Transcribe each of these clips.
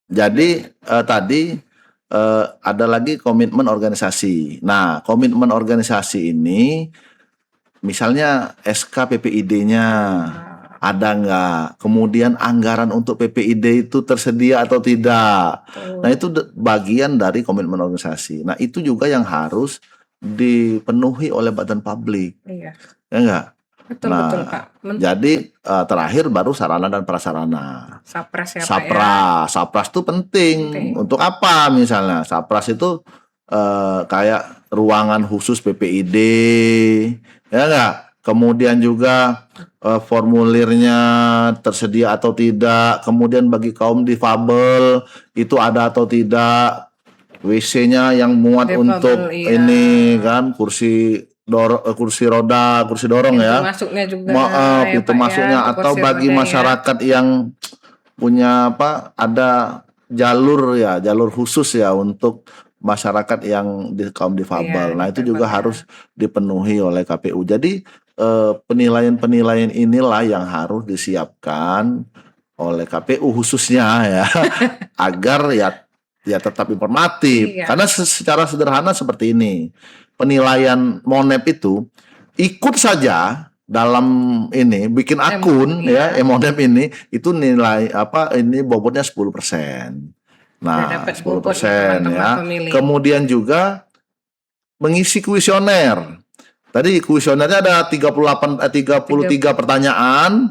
Jadi tadi ada lagi komitmen organisasi. Nah, komitmen organisasi ini misalnya SK PPID-nya ada nggak? Kemudian anggaran untuk PPID itu tersedia atau tidak? Nah, itu bagian dari komitmen organisasi. Nah, itu juga yang harus dipenuhi oleh badan publik. Iya. Ya enggak? Betul, Pak. Jadi terakhir baru sarana dan prasarana. Sapras ya, Pak ya. Sapras itu penting. Untuk apa misalnya? Sapras itu kayak ruangan khusus PPID, ya enggak? Kemudian juga formulirnya tersedia atau tidak. Kemudian bagi kaum difabel itu ada atau tidak. WC-nya yang muat untuk ini kan kursi roda, kursi dorong ya. Masuknya juga. Pintu masuknya atau bagi masyarakat yang punya ada jalur khusus ya untuk masyarakat yang kaum difabel. Nah, itu juga harus dipenuhi oleh KPU. Jadi penilaian-penilaian inilah yang harus disiapkan oleh KPU khususnya ya agar ya tetap informatif. Karena secara sederhana seperti ini. Penilaian Monep itu ikut saja dalam ini bikin akun Monep ini itu nilai ini bobotnya 10%. Nah, 10% ya. Kemudian juga mengisi kuesioner. Tadi kuesionernya ada 33 pertanyaan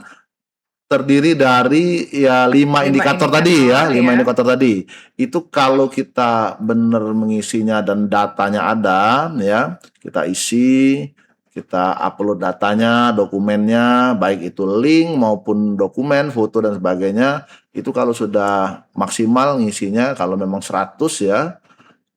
terdiri dari 5 indikator tadi ya, 5 indikator tadi. Itu kalau kita benar mengisinya dan datanya ada ya, kita isi, kita upload datanya, dokumennya, baik itu link maupun dokumen, foto dan sebagainya, itu kalau sudah maksimal ngisinya kalau memang 100 ya,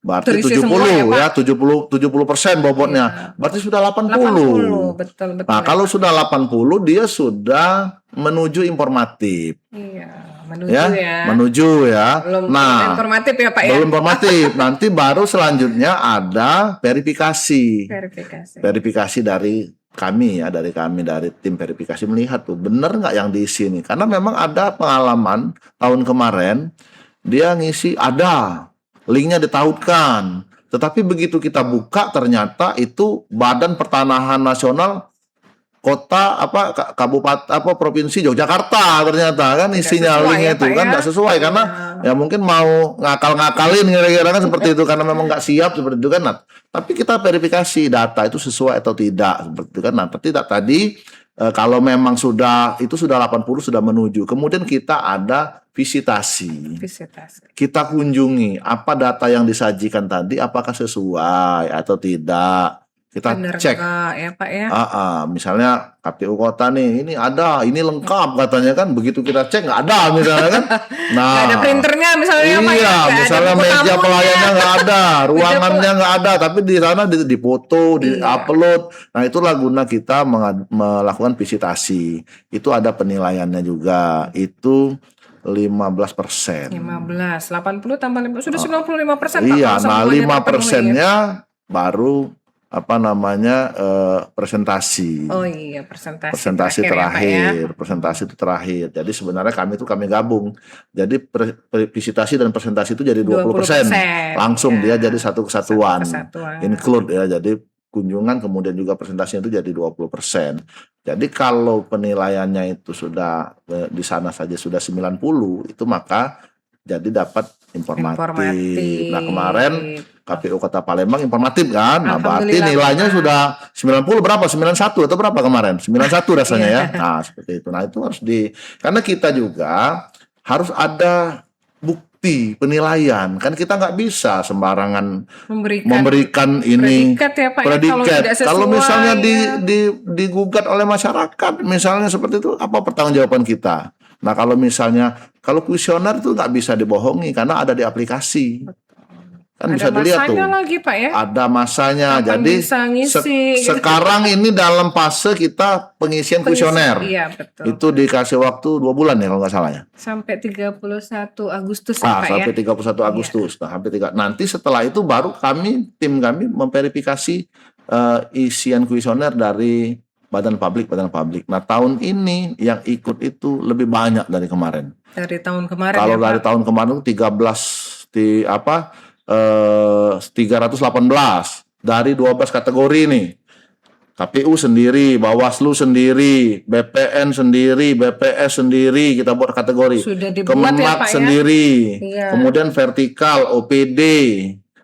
berarti 70 ya, 70% bobotnya. Berarti sudah 80. Betul. Nah, kalau sudah 80 dia sudah menuju informatif. Iya, menuju ya. Belum informatif ya, Pak ya. Belum informatif. Nanti baru selanjutnya ada verifikasi. Verifikasi dari kami dari tim verifikasi melihat tuh benar nggak yang diisi ini. Karena memang ada pengalaman tahun kemarin dia ngisi ada linknya ditautkan, tetapi begitu kita buka ternyata itu Badan Pertanahan Nasional kota kabupaten provinsi Yogyakarta, ternyata kan isinya linknya itu kan nggak sesuai karena ya mungkin mau ngakalin kira-kira kan seperti itu karena memang nggak siap seperti itu kan. Nah, tapi kita verifikasi data itu sesuai atau tidak seperti itu kan. Nah, tidak tadi kalau memang sudah 80 sudah menuju, kemudian kita ada visitasi. Kita kunjungi apa data yang disajikan tadi apakah sesuai atau tidak. Kita cek ya, Pak ya. Misalnya KPU kota nih, ini ada, ini lengkap katanya kan, begitu kita cek nggak ada misalnya kan. Nah, nggak ada printernya misalnya, iya, Pak ya. misalnya meja pelayannya nggak ada, ruangannya nggak ada, tapi di sana dipoto, di-upload. Nah, itulah guna kita melakukan visitasi. Itu ada penilaiannya juga. Itu 15%. 80 tambah 5 sudah 95%. Iya, nah 5%-nya baru presentasi. Oh iya, presentasi terakhir. Presentasi itu terakhir. Jadi sebenarnya kami gabung. Jadi visitasi dan presentasi itu jadi 20%. Langsung dia jadi satu kesatuan. Include ya. Jadi kunjungan kemudian juga presentasinya itu jadi 20%. Jadi kalau penilaiannya itu sudah di sana saja sudah 90, itu maka jadi dapat informatif. Nah, kemarin KPU Kota Palembang informatif kan. Nah, berarti nilainya sudah 90 berapa? 91 atau berapa kemarin? 91 rasanya ya. Nah, seperti itu. Nah, itu harus karena kita juga harus ada bukti penilaian. Kan kita nggak bisa sembarangan memberikan ini predikat. Kalau misalnya digugat oleh masyarakat, misalnya seperti itu, apa pertanggungjawaban kita? Nah, kalau kuesioner itu nggak bisa dibohongi karena ada di aplikasi. Kan bisa dilihat tuh. Lagi, Pak ya? Ada masanya. Jadi sekarang ini dalam fase kita pengisian kuesioner. Iya, betul. Itu dikasih waktu 2 bulan ya kalau nggak salah ya. Sampai 31 Agustus Pak ya. Sampai 31 Agustus. Nah, nanti setelah itu baru tim kami memverifikasi isian kuesioner dari badan publik. Nah, tahun ini yang ikut itu lebih banyak dari kemarin. Dari tahun kemarin Kalau ya dari Pak. tahun kemarin 318 dari 12 kategori nih. KPU sendiri, Bawaslu sendiri, BPN sendiri, BPS sendiri, kita buat kategori. Sudah dibuat ya Kemenak Pak ya. sendiri, Iya. kemudian vertikal, OPD,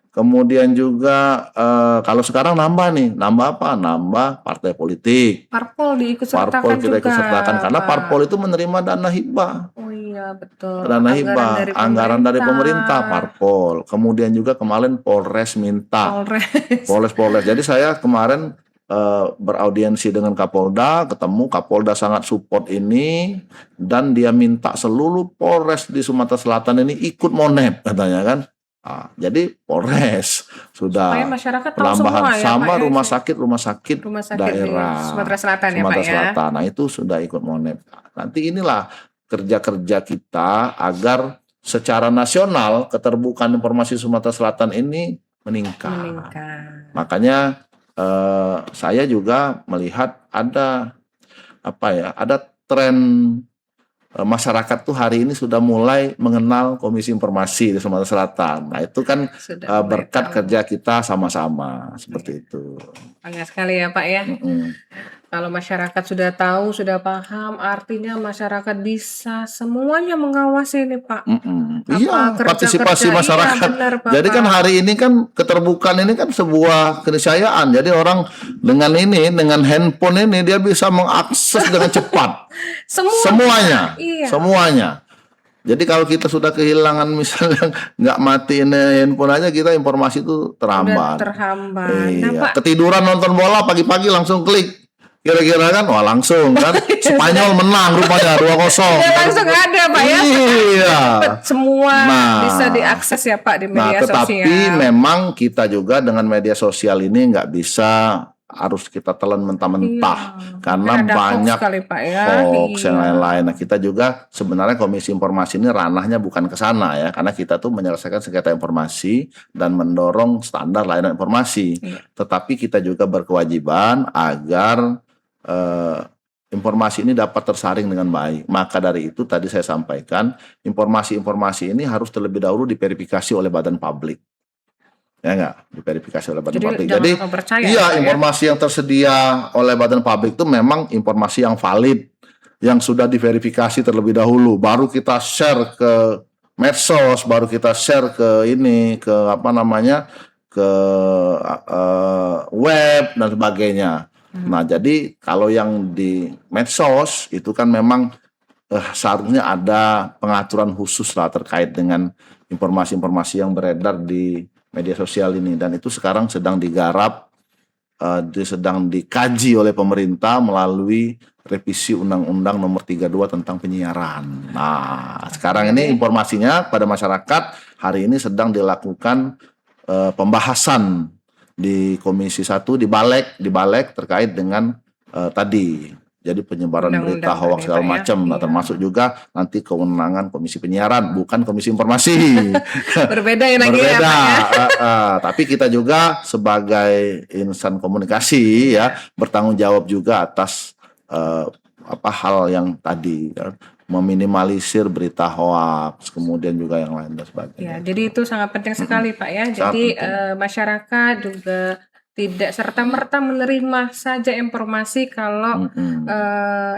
kemudian juga kalau sekarang nambah apa? Nambah partai politik. Parpol diikutsertakan Parpol kita ikut juga, sertakan karena Pak. parpol itu menerima dana hibah. Oh iya betul. Dana hibah, anggaran dari pemerintah, parpol. Kemudian juga kemarin Polres minta. Polres. Jadi saya kemarin beraudiensi dengan Kapolda, ketemu Kapolda sangat support ini, dan dia minta seluruh Polres di Sumatera Selatan ini ikut Monep katanya kan. Nah, jadi Polres sudah supaya masyarakat tahu penambahan semua ya, sama Pak, ya. rumah sakit di daerah Sumatera Selatan ya Pak ya. Selatan. Nah, itu sudah ikut Monep. Nanti inilah kerja-kerja kita agar secara nasional keterbukaan informasi Sumatera Selatan ini meningkat. Makanya saya juga melihat ada tren masyarakat tuh hari ini sudah mulai mengenal Komisi Informasi di Sumatera Selatan. Nah, itu kan berkat kerja kita sama-sama seperti itu. Banyak sekali ya Pak ya. Kalau masyarakat sudah tahu, sudah paham, artinya masyarakat bisa semuanya mengawasi nih Pak. Iya, partisipasi masyarakat. Iya, benar, jadi kan hari ini kan keterbukaan ini kan sebuah keniscayaan. Jadi orang dengan handphone ini dia bisa mengakses dengan cepat. Semuanya. Iya. Semuanya. Jadi kalau kita sudah kehilangan misalnya nggak matiin handphone aja, kita informasi itu terhambat. Iya. Nah, Pak, ketiduran nonton bola pagi-pagi langsung klik. Kira-kira kan, wah langsung kan Spanyol menang rupanya 2-0. Ya, langsung ada Pak ya. Iya. Semua bisa diakses ya Pak di media sosial. Tetapi memang kita juga dengan media sosial ini nggak bisa harus kita telan mentah-mentah karena banyak hoax yang lain-lain. Nah, kita juga sebenarnya Komisi Informasi ini ranahnya bukan ke sana ya, karena kita tuh menyelesaikan sengketa informasi dan mendorong standar layanan informasi. Tetapi kita juga berkewajiban agar informasi ini dapat tersaring dengan baik. Maka dari itu tadi saya sampaikan informasi-informasi ini harus terlebih dahulu diverifikasi oleh badan publik. Ya enggak, diverifikasi oleh badan publik. Jadi informasi yang tersedia oleh badan publik itu memang informasi yang valid, yang sudah diverifikasi terlebih dahulu, baru kita share ke medsos, baru kita share ke web dan sebagainya. Nah, jadi kalau yang di medsos itu kan memang seharusnya ada pengaturan khusus lah terkait dengan informasi-informasi yang beredar di media sosial ini, dan itu sekarang sedang digarap, sedang dikaji oleh pemerintah melalui revisi Undang-Undang Nomor 32 tentang penyiaran. Nah, sekarang ini informasinya pada masyarakat hari ini sedang dilakukan pembahasan di Komisi 1 di Balek terkait dengan tadi. Jadi penyebaran berita hoax segala macam. Nah, termasuk juga nanti kewenangan Komisi Penyiaran, bukan Komisi Informasi. Berbeda ya lagi ya, Pak ya. Tapi kita juga sebagai insan komunikasi ya bertanggung jawab juga atas hal yang tadi meminimalisir berita hoax, kemudian juga yang lain dan sebagainya. Ya, jadi itu sangat penting sekali Pak ya. Jadi masyarakat juga tidak serta-merta menerima saja informasi kalau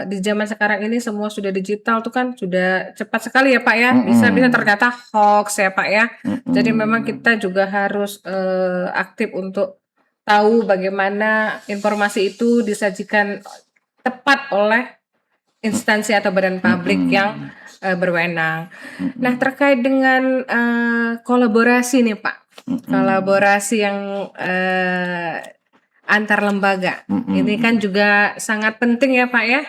di zaman sekarang ini semua sudah digital tuh kan sudah cepat sekali ya Pak ya. Bisa ternyata hoax ya Pak ya. Jadi memang kita juga harus aktif untuk tahu bagaimana informasi itu disajikan tepat oleh instansi atau badan publik yang berwenang. Nah, terkait dengan kolaborasi nih Pak, kolaborasi yang antar lembaga, ini kan juga sangat penting ya Pak ya.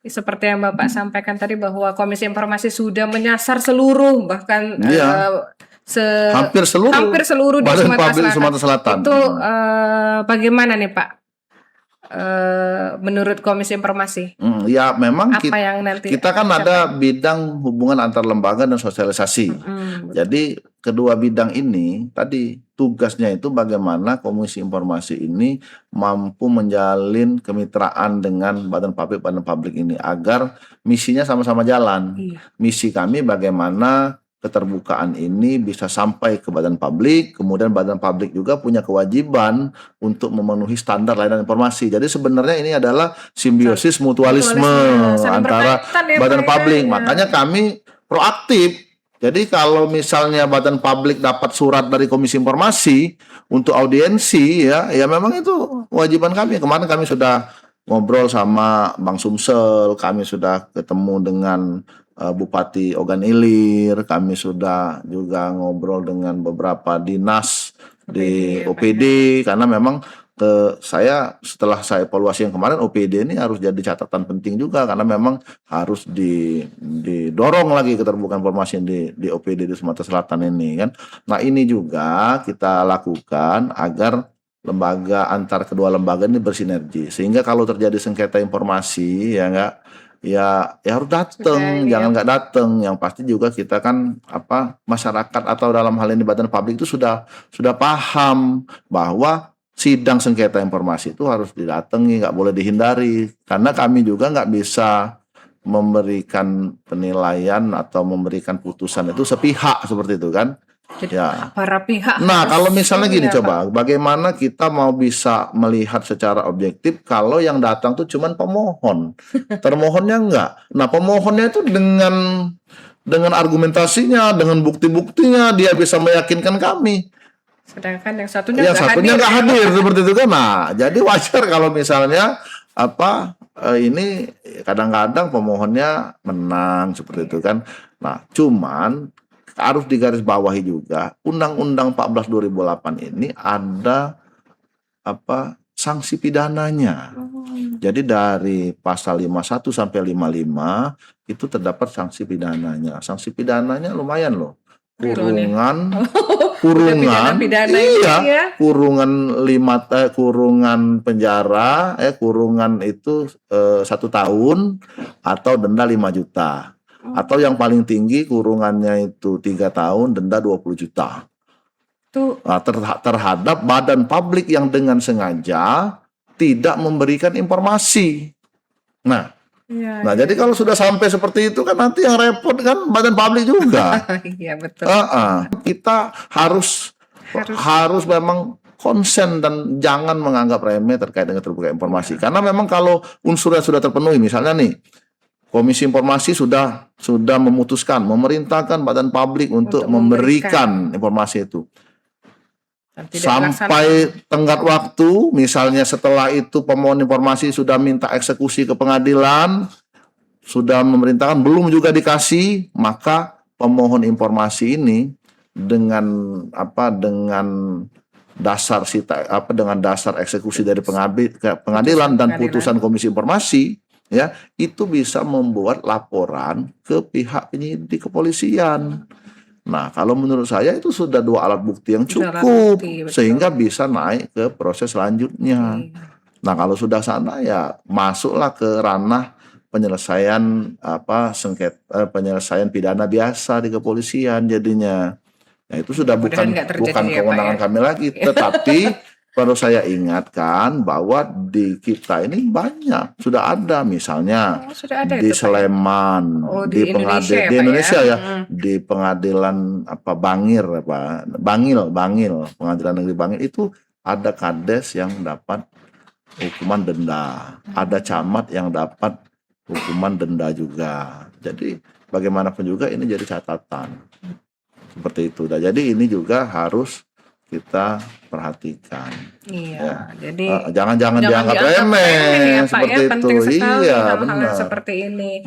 Seperti yang Bapak sampaikan tadi bahwa Komisi Informasi sudah menyasar seluruh bahkan hampir seluruh di Sumatera Selatan. Itu bagaimana nih Pak menurut Komisi Informasi? Ya memang Apa yang nanti kita kan ada bidang hubungan antar lembaga dan sosialisasi. Jadi kedua bidang ini tadi tugasnya itu bagaimana Komisi Informasi ini mampu menjalin kemitraan dengan badan publik ini agar misinya sama-sama jalan. Misi kami bagaimana keterbukaan ini bisa sampai ke badan publik, kemudian badan publik juga punya kewajiban untuk memenuhi standar layanan informasi. Jadi sebenarnya ini adalah simbiosis mutualisme antara badan publik. Makanya kami proaktif. Jadi kalau misalnya badan publik dapat surat dari Komisi Informasi untuk audiensi ya memang itu kewajiban kami. Kemarin kami sudah ngobrol sama Bang Sumsel, kami sudah ketemu dengan Bupati Ogan Ilir, kami sudah juga ngobrol dengan beberapa dinas di OPD karena memang saya setelah saya evaluasi yang kemarin OPD ini harus jadi catatan penting juga karena memang harus didorong lagi keterbukaan informasi di OPD di Sumatera Selatan ini kan. Nah ini juga kita lakukan agar lembaga antar kedua lembaga ini bersinergi sehingga kalau terjadi sengketa informasi ya harus datang, jangan nggak datang. Yang pasti juga kita kan masyarakat atau dalam hal ini badan publik itu sudah paham bahwa sidang sengketa informasi itu harus didatangi, nggak boleh dihindari. Karena kami juga nggak bisa memberikan penilaian atau memberikan putusan itu sepihak seperti itu kan. Jadi para pihak. Nah, kalau misalnya gini coba, bagaimana kita mau bisa melihat secara objektif kalau yang datang tuh cuman pemohon, termohonnya enggak. Nah, pemohonnya itu dengan argumentasinya, dengan bukti-buktinya dia bisa meyakinkan kami. Sedangkan yang satunya nggak hadir seperti itu kan. Nah, jadi wajar kalau misalnya ini kadang-kadang pemohonnya menang seperti itu kan. Nah, cuman harus digarisbawahi juga Undang-Undang 14 2008 ini ada sanksi pidananya. Jadi dari pasal 51 sampai 55 itu terdapat sanksi pidananya. Sanksi pidananya lumayan loh. Kurungan kurungan penjara, kurungan itu 1 tahun atau denda 5 juta. Atau yang paling tinggi kurungannya itu 3 tahun, denda 20 juta. Terhadap badan publik yang dengan sengaja tidak memberikan informasi. Nah, jadi kalau sudah sampai seperti itu kan nanti yang repot kan badan publik juga. Iya betul. Kita harus memang konsen dan jangan menganggap remeh terkait dengan terbuka informasi. Karena memang kalau unsurnya sudah terpenuhi, misalnya nih Komisi Informasi sudah memutuskan, memerintahkan badan publik untuk memberikan informasi itu. Sampai tenggat waktu, misalnya setelah itu pemohon informasi sudah minta eksekusi ke pengadilan, sudah memerintahkan, belum juga dikasih, maka pemohon informasi ini dengan dasar dengan dasar eksekusi dari pengadilan dan putusan Komisi Informasi, itu bisa membuat laporan ke pihak penyidik kepolisian. Nah, kalau menurut saya itu sudah 2 alat bukti yang cukup sehingga bisa naik ke proses selanjutnya. Nah, kalau sudah sana ya masuklah ke ranah penyelesaian penyelesaian pidana biasa di kepolisian jadinya. Nah, itu sudah bukan kewenangan kami lagi, tetapi perlu saya ingatkan bahwa di kita ini banyak sudah ada misalnya di Sleman, di Indonesia di pengadilan Bangil, pengadilan negeri Bangil itu ada kades yang dapat hukuman denda, ada camat yang dapat hukuman denda juga. Jadi bagaimanapun juga ini jadi catatan seperti itu. Jadi ini juga harus kita perhatikan. Jadi jangan dianggap remeh seperti itu. Penting sekali hal-hal seperti ini.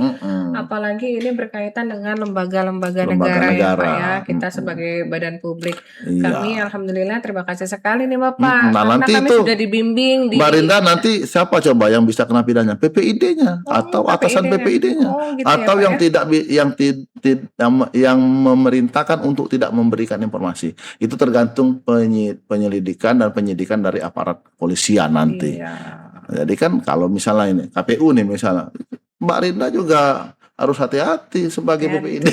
Apalagi ini berkaitan dengan lembaga-lembaga negara ya Pak ya. Kita sebagai badan publik. Kami alhamdulillah terima kasih sekali nih Bapak. Nah, nanti kami itu sudah dibimbing Mbak Rinda nanti siapa coba yang bisa kena pidana? PPID-nya atau atasan PPID-nya atau yang tidak yang memerintahkan untuk tidak memberikan informasi. Itu tergantung penyelidikan dan penyidikan dari aparat polisian nanti. Jadi kan kalau misalnya ini KPU nih misalnya, Mbak Rinda juga harus hati-hati sebagai PPID.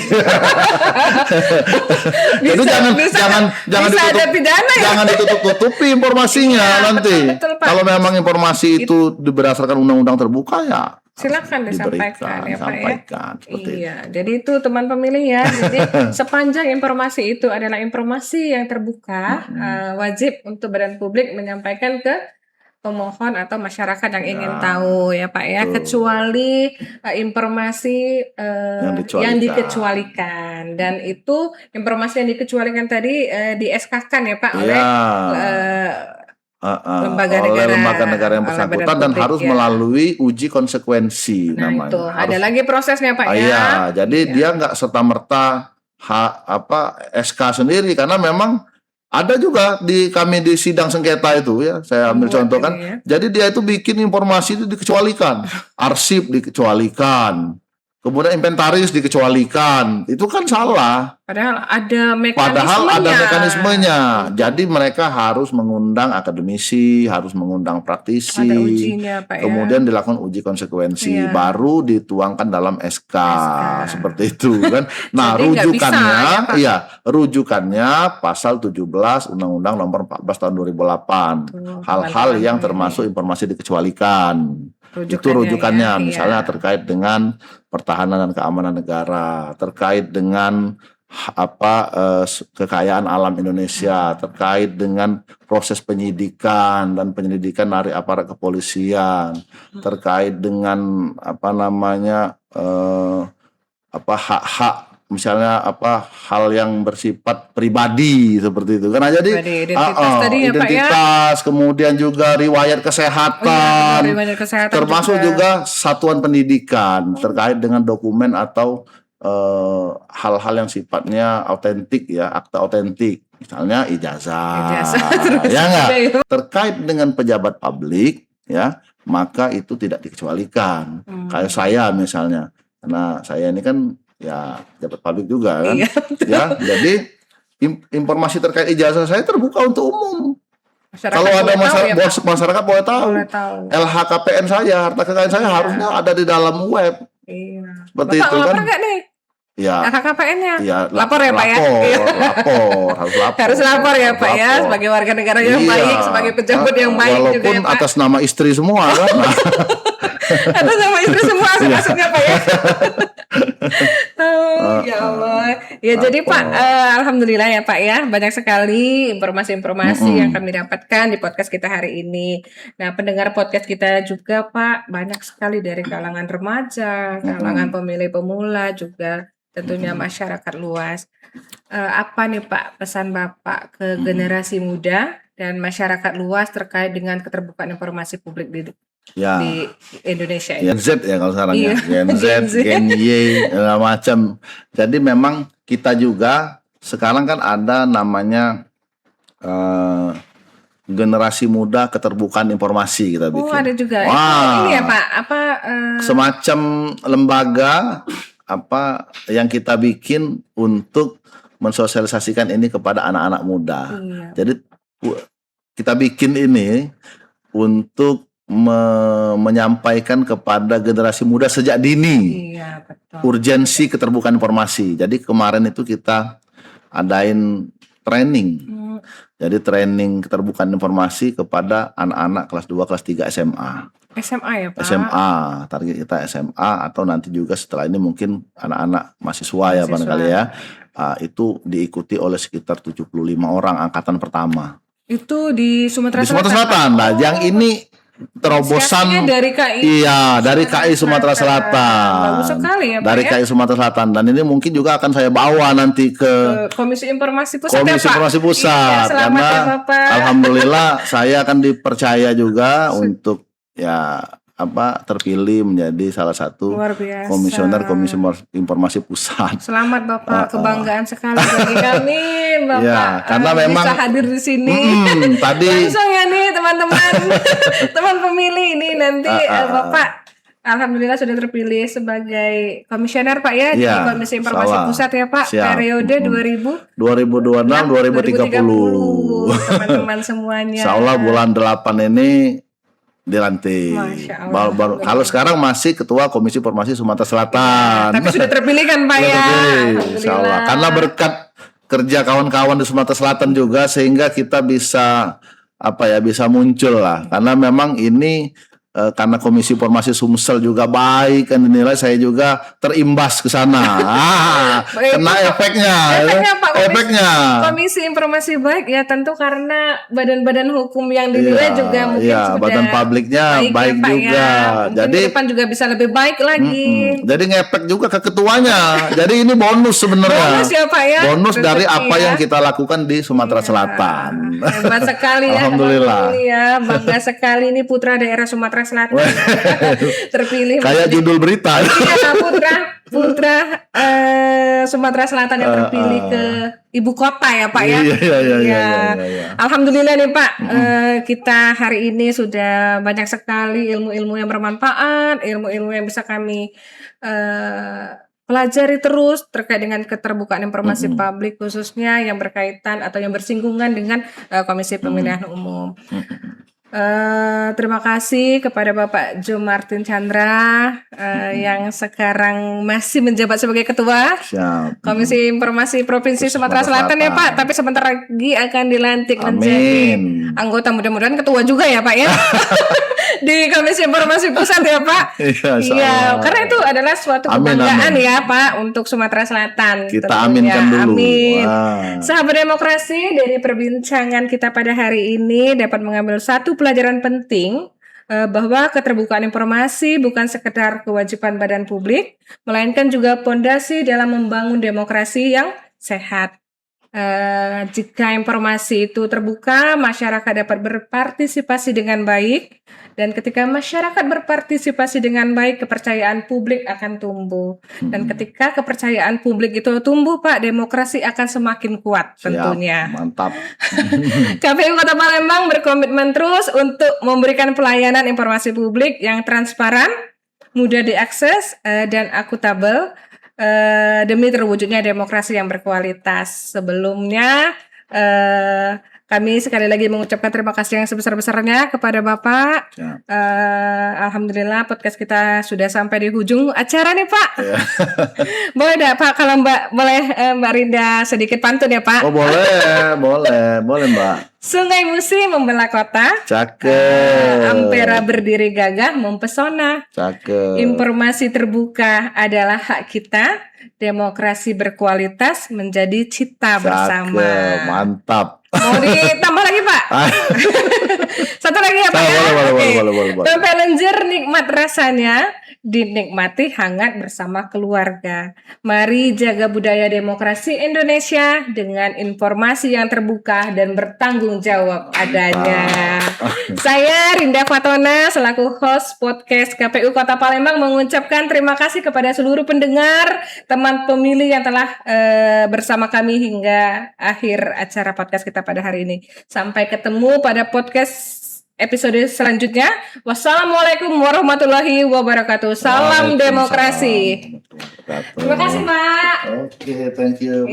Jadi jangan ditutup-tutupi informasinya nanti. Betul, Pak. Kalau memang informasi itu berdasarkan undang-undang terbuka ya silakan disampaikan ya Pak ya. Iya, jadi itu teman pemilih ya. Jadi sepanjang informasi itu adalah informasi yang terbuka, wajib untuk badan publik menyampaikan ke pemohon atau masyarakat yang ingin tahu ya Pak ya, kecuali informasi yang dikecualikan, dan itu informasi yang dikecualikan tadi di SK-kan ya Pak oleh lembaga negara yang bersangkutan dan harus melalui uji konsekuensi namanya. Itu ada lagi prosesnya Pak ya. Iya, jadi dia nggak serta-merta SK sendiri, karena memang ada juga kami di sidang sengketa itu ya, saya ambil contoh kan. Ya. Jadi dia itu bikin informasi itu dikecualikan, arsip dikecualikan, kemudian inventaris dikecualikan. Itu kan salah. Padahal ada mekanismenya. Jadi mereka harus mengundang akademisi, harus mengundang praktisi. Ada ujinya, Pak, kemudian dilakukan uji konsekuensi, baru dituangkan dalam SK. Seperti itu kan. Nah, rujukannya rujukannya pasal 17 Undang-Undang Nomor 14 Tahun 2008. Hal-hal yang termasuk informasi dikecualikan. Itu rujukannya, misalnya terkait dengan pertahanan dan keamanan negara, terkait dengan kekayaan alam Indonesia, terkait dengan proses penyidikan dan penyelidikan dari aparat kepolisian, terkait dengan hak-hak, misalnya hal yang bersifat pribadi seperti itu kan. Jadi identitas, kemudian juga riwayat kesehatan, termasuk juga satuan pendidikan, terkait dengan dokumen atau hal-hal yang sifatnya autentik ya, akta autentik, misalnya ijazah ya enggak, terkait dengan pejabat publik ya, maka itu tidak dikecualikan. Kayak saya misalnya, karena saya ini kan ya pejabat publik juga kan, ya, jadi informasi terkait ijazah saya terbuka untuk umum. Kalau ada masyarakat boleh tahu. LHKPN saya, harta kekayaan saya harusnya ada di dalam web. Seperti Bapak itu kan. Lapor nggak nih? Ya, LHKPN-nya. Ya, lapor ya Pak ya. Harus lapor. Harus lapor ya Pak ya, sebagai warga negara yang baik, sebagai pejabat yang baik walaupun juga ya Pak. Atas nama istri semua kan. Atas nama istri semua maksudnya Pak ya. Ya Allah. Ya jadi Pak, alhamdulillah ya Pak ya, banyak sekali informasi-informasi yang kami dapatkan di podcast kita hari ini. Nah, pendengar podcast kita juga Pak, banyak sekali dari kalangan remaja, kalangan pemilih pemula, juga tentunya masyarakat luas. Apa nih Pak pesan Bapak ke generasi muda dan masyarakat luas terkait dengan keterbukaan informasi publik di Indonesia ini? Gen Z ya kalau sekarang ya, Gen Z, Gen Y, macam. Jadi memang kita juga sekarang kan ada namanya generasi muda keterbukaan informasi kita bikin. Ada juga. Ini ya Pak, semacam lembaga yang kita bikin untuk mensosialisasikan ini kepada anak-anak muda. Jadi kita bikin ini untuk menyampaikan kepada generasi muda sejak dini urgensi keterbukaan informasi. Jadi kemarin itu kita adain training. Jadi training keterbukaan informasi kepada anak-anak kelas 2, kelas 3 SMA. SMA ya Pak? SMA, target kita SMA, atau nanti juga setelah ini mungkin anak-anak mahasiswa ya barangkali ya. Itu diikuti oleh sekitar 75 orang angkatan pertama. Itu di Sumatera Selatan? Di Sumatera Selatan. Nah, yang ini terobosan dari KI. Iya, dari KI Sumatera Selatan. Bagus sekali ya Pak. Dari KI Sumatera Selatan, dan ini mungkin juga akan saya bawa nanti ke Komisi Informasi Pusat. Komisi Informasi Pusat. Selamat karena ya Bapak. Alhamdulillah saya akan dipercaya juga untuk terpilih menjadi salah satu komisioner Komisi Informasi Pusat. Selamat Bapak, kebanggaan sekali bagi kami Bapak. Ya, karena memang bisa hadir di sini. Tadi langsung ya nih teman-teman, teman pemilih ini nanti Bapak alhamdulillah sudah terpilih sebagai komisioner Pak ya, di Komisi Informasi Pusat ya Pak. Siap. Periode 2026 2030. Teman-teman semuanya. Insyaallah bulan 8 ini dilantik. Masya Allah. Baru kalau sekarang masih Ketua Komisi Informasi Sumatera Selatan. Tapi sudah terpilih kan Pak ya? Insya Allah. Karena berkat kerja kawan-kawan di Sumatera Selatan juga sehingga kita bisa bisa muncul lah. Karena memang ini karena Komisi Informasi Sumsel juga baik kan dinilai, saya juga terimbas ke sana. Kena efeknya. Efeknya. Komisi Informasi baik ya tentu karena badan-badan hukum yang dinilai juga mungkin sudah badan publiknya baik ya, juga. Ya. Jadi ke depan juga bisa lebih baik lagi. Jadi ngefek juga ke ketuanya. Jadi ini bonus sebenarnya. Bonus ya Pak ya. Bonus dari apa yang kita lakukan di Sumatera Selatan. Hebat sekali ya. Alhamdulillah. Ya, bangga sekali ini putra daerah Sumatera Selatan terpilih. Kayak judul berita. Iya, putra Sumatera Selatan yang terpilih ke ibu kota ya Pak ya. Iya. Alhamdulillah nih Pak, kita hari ini sudah banyak sekali ilmu-ilmu yang bermanfaat, ilmu-ilmu yang bisa kami pelajari terus terkait dengan keterbukaan informasi publik, khususnya yang berkaitan atau yang bersinggungan dengan Komisi Pemilihan Umum. Terima kasih kepada Bapak Jo Martin Chandra yang sekarang masih menjabat sebagai Ketua Komisi Informasi Provinsi Sumatera Selatan ya Pak, tapi sebentar lagi akan dilantik menjadi anggota, mudah-mudahan ketua juga ya Pak ya. Di Komisi Informasi Pusat ya Pak. Iya, karena itu adalah suatu kebanggaan ya Pak untuk Sumatera Selatan. Kita aminkan dulu. Amin. Sahabat demokrasi, dari perbincangan kita pada hari ini dapat mengambil satu pelajaran penting, bahwa keterbukaan informasi bukan sekedar kewajiban badan publik, melainkan juga fondasi dalam membangun demokrasi yang sehat. Jika informasi itu terbuka, masyarakat dapat berpartisipasi dengan baik, dan ketika masyarakat berpartisipasi dengan baik, kepercayaan publik akan tumbuh. Dan ketika kepercayaan publik itu tumbuh, Pak, demokrasi akan semakin kuat tentunya. Mantap. KPU Kota Palembang berkomitmen terus untuk memberikan pelayanan informasi publik yang transparan, mudah diakses, dan akuntabel, demi terwujudnya demokrasi yang berkualitas. Sebelumnya kami sekali lagi mengucapkan terima kasih yang sebesar-besarnya kepada Bapak. Alhamdulillah podcast kita sudah sampai di ujung acara nih Pak. Boleh enggak Pak, kalau Mbak Rinda sedikit pantun ya Pak? Oh boleh Mbak. Sungai Musi membelah kota. Cakep. Ampera berdiri gagah mempesona. Cakep. Informasi terbuka adalah hak kita. Demokrasi berkualitas menjadi cita bersama. Mantap. Mau ditambah lagi Pak? Satu lagi ya Pak ya? Boleh. Pempek lenjer nikmat rasanya, dinikmati hangat bersama keluarga. Mari jaga budaya demokrasi Indonesia dengan informasi yang terbuka dan bertanggung jawab adanya. Saya Rinda Fatona selaku host podcast KPU Kota Palembang mengucapkan terima kasih kepada seluruh pendengar, teman pemilih yang telah bersama kami hingga akhir acara podcast kita pada hari ini. Sampai ketemu pada podcast episode selanjutnya. Wassalamualaikum warahmatullahi wabarakatuh. Salam demokrasi. Terima kasih Pak. Oke, thank you.